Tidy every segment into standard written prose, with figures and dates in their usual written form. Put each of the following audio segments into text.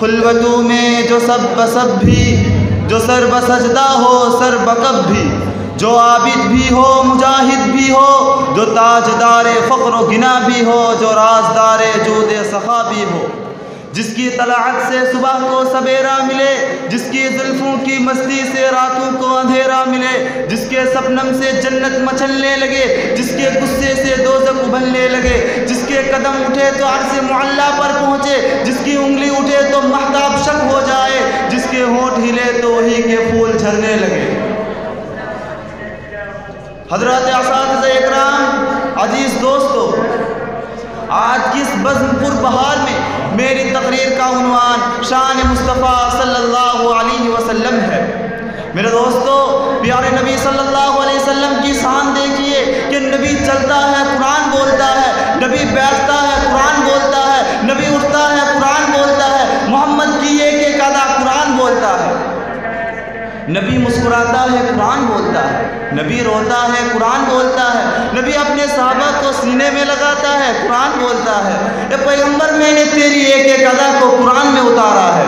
खुलवतों में जो सब भी, जो सर बसजदा हो सर बकब भी, जो आबिद भी हो मुजाहिद भी हो, जो ताजदारे फ़क्र गिना भी हो, जो राजदारे जूदे सखा भी हो, जिसकी तलाअत से सुबह को सवेरा मिले, जिसकी जुल्फ़ों की मस्ती से रातों को अंधेरा मिले, जिसके सपनम से जन्नत मचलने लगे, जिसके गुस्से से दोज़ख उबलने लगे, जिसके कदम उठे तो अर्श मुअल्ला पर पहुँचे, जिसकी उंगली उठे तो महताब शक हो जाए, जिसके होंठ हिले तो वही के फूल झरने लगे। हज़रत असातिज़ा इकराम, अजीज़ दोस्तों, आज की इस बज़्मपुर बहार में मेरी तकरीर का उन्वान शान मुस्तफ़ा सल्लल्लाहु अलैहि वसल्लम है। मेरे दोस्तों, प्यारे नबी सल्लल्लाहु अलैहि वसल्लम की शान देखिए कि नबी चलता है कुरान बोलता है, नबी बैठता है कुरान बोलता है, नबी उठता है कुरान बोलता है, मोहम्मद की एक एक अदा कुरान बोलता है। नबी मुस्कुराता है कुरान बोलता है, नबी रोता है कुरान बोलता है, नबी अपने सहाबा को सीने में लगाता है कुरान बोलता है। ए पैगंबर, मैंने तेरी एक एक अदा को कुरान में उतारा है।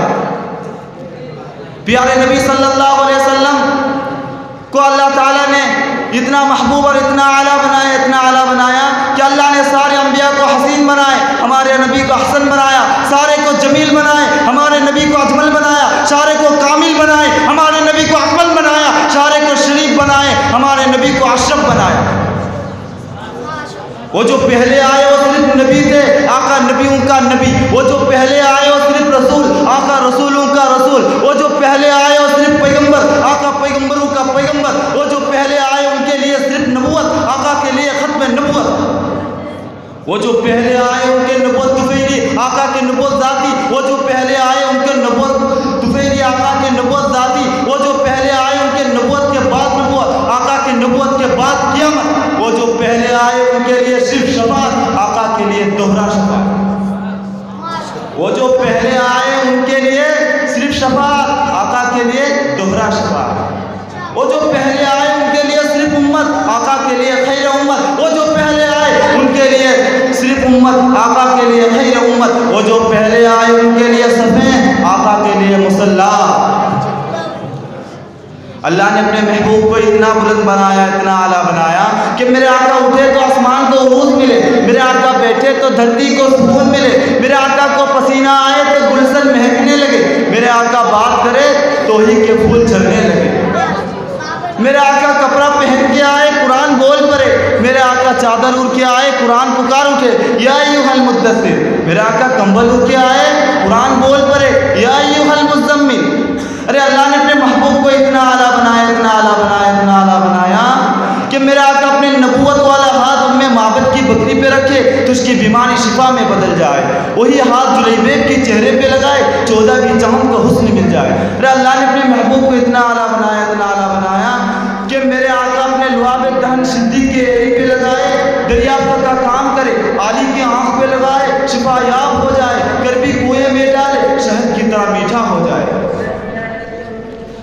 प्यारे नबी सल्लल्लाहु अलैहि वसल्लम को अल्लाह ताला ने इतना महबूब और इतना आला बनाया, इतना आला बनाया कि अल्लाह ने सारे अंबिया को हसीन बनाए, हमारे नबी को हसन बनाया, सारे को जमील बनाए, हमारे नबी को अजमल बनाया, सारे को कामिल बनाए, हमारे नबी को अकमल बनाया, सारे को शरीफ बनाए, हमारे नबी को अशरफ बनाया। वो जो पहले आए वो सिर्फ नबी थे, आका नबियों का नबी। वो जो पहले आए वो सिर्फ रसूल, आका रसूलों का रसूल। वो जो पहले आए वो सिर्फ पैगंबर, आका पैगंबरों का पैगंबर। वो जो पहले आए उनके लिए सिर्फ नबूवत, आका के लिए खत्म नबूवत। वो जो पहले आए उनके नबूवत तुफैली, आका के नबूवत जाती। वो जो पहले आए उनके नबूवत तुफैली, आका के नबूवत जाती। वो जो पहले आए उनके नबूवत के बाद नबूवत, आका के नबूवत के बाद क़यामत। वो जो पहले आए उनके लिए सिर्फ शफाअत, आका के लिए दोहरा शफाअत। वो जो पहले आए उनके लिए सिर्फ शफाअत, आका के लिए दोहरा शफाअत। वो जो पहले आए उनके लिए सिर्फ उम्मत, आका के लिए खैर उम्मत। वो जो पहले आए उनके लिए सिर्फ उम्मत, आका के लिए खैर उम्मत। वो जो पहले आए उनके लिए सफ़े, आका के लिए मुसल्ला। अल्लाह ने अपने महबूब को इतना बुलंद बनाया, इतना आला बनाया कि मेरे आका उठे तो आसमान को उरूज मिले, मेरे आका बैठे तो धरती को सुकून मिले, मेरे आका को पसीना आए तो गुलशन महकने लगे, मेरे आका बात करे तो ही के फूल झरने लगे, मेरे आका कपड़ा पहन के आए कुरान बोल पड़े, मेरे आका चादर उड़ के आए कुरान पुकार उठे या अय्युहल मुद्दस्सिर। मेरे आका कंबल उड़ के आए कुरान बोल पड़े या अय्युहल मुज़्ज़म्मिल। अरे अल्लाह ने अपने महबूब को इतना आला बनाया, इतना आला बनाया, इतना आला बनाया कि मेरे आका अपने नबूवत वाला हाथ उम्मे माबद की बकरी पे रखे तो उसकी बीमारी शिफा में बदल जाए, वही हाथ जुलैबीब के चेहरे पे लगाए 14 की चमन को हुस्न मिल जाए। अरे अल्लाह ने अपने महबूब को इतना आला बनाया, इतना आला बनाया कि मेरे आका अपने लुआब दहन सिद्दीक़ के एड़ी पे लगाए, दरियाफ्त का काम करे, आली की आँख पे लगाए शिफा याब हो जाए, करबी कुएँ में डाले शहद की तरह मीठा हो जाए।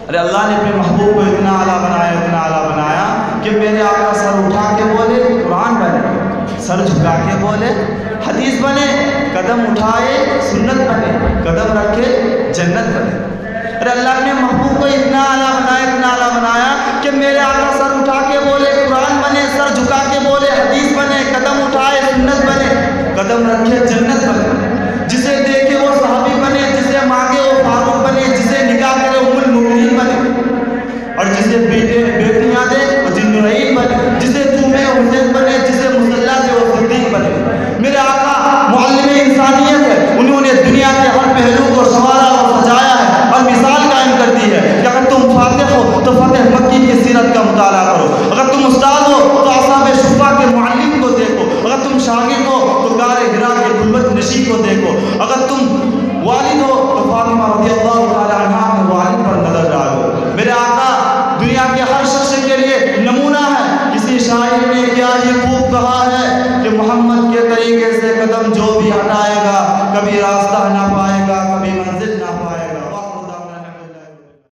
अरे अल्लाह ने अपने महबूब को इतना आला बनाया, इतना आला बनाया कि मेरे आका सर उठा के बोले कुरान बने, सर झुका के बोले हदीस बने, कदम उठाए सुन्नत बने, कदम रखे जन्नत बने। अरे अल्लाह ने महबूब को इतना आला बनाया, इतना आला बनाया कि मेरे आका सर उठा के बोले कुरान बने, सर झुका के बोले हदीस बने, कदम उठाए सुन्नत बने, कदम रखे जन्नत बने। जिसे देखे वो सहाबी बने, जिसे मांगे वो फारूक बने, जिसे निकाह करे उम्मुल मोमिनीन बने, और जिसे बेटियां दे वो जिन्नुरैन बने, जिसे चूमे हुसैन बने, जिसे मुसल्ला दे वो सिद्दीक बने। मेरे आका मुअल्लिम इंसानियत है, उन्होंने दुनिया के हर पहलू को संवारा और सजाया है और मिसाल कायम कर दी है कि अगर तुम फातिह हो तो फतेह मक्की की सीरत का मुताला करो, अगर तुम उस्ताद हो तो असहाब शुफ़ा के मुअल्लिम को देखो, अगर तुम शागिर्द हो तो गारे हिरा के गुलबत नशी को देखो, अगर तुम वालिद हो तो फातिमा रज़ियल्लाहु तआला अन्हा के वालिद पर नजर डालो। मेरे आका दुनिया के हर शख्स के लिए नमूना है। किसी शायर ने क्या ही खूब कहा है कि मोहम्मद के तरीके से कदम जो भी हटाएगा कभी रास्ता ना पाए।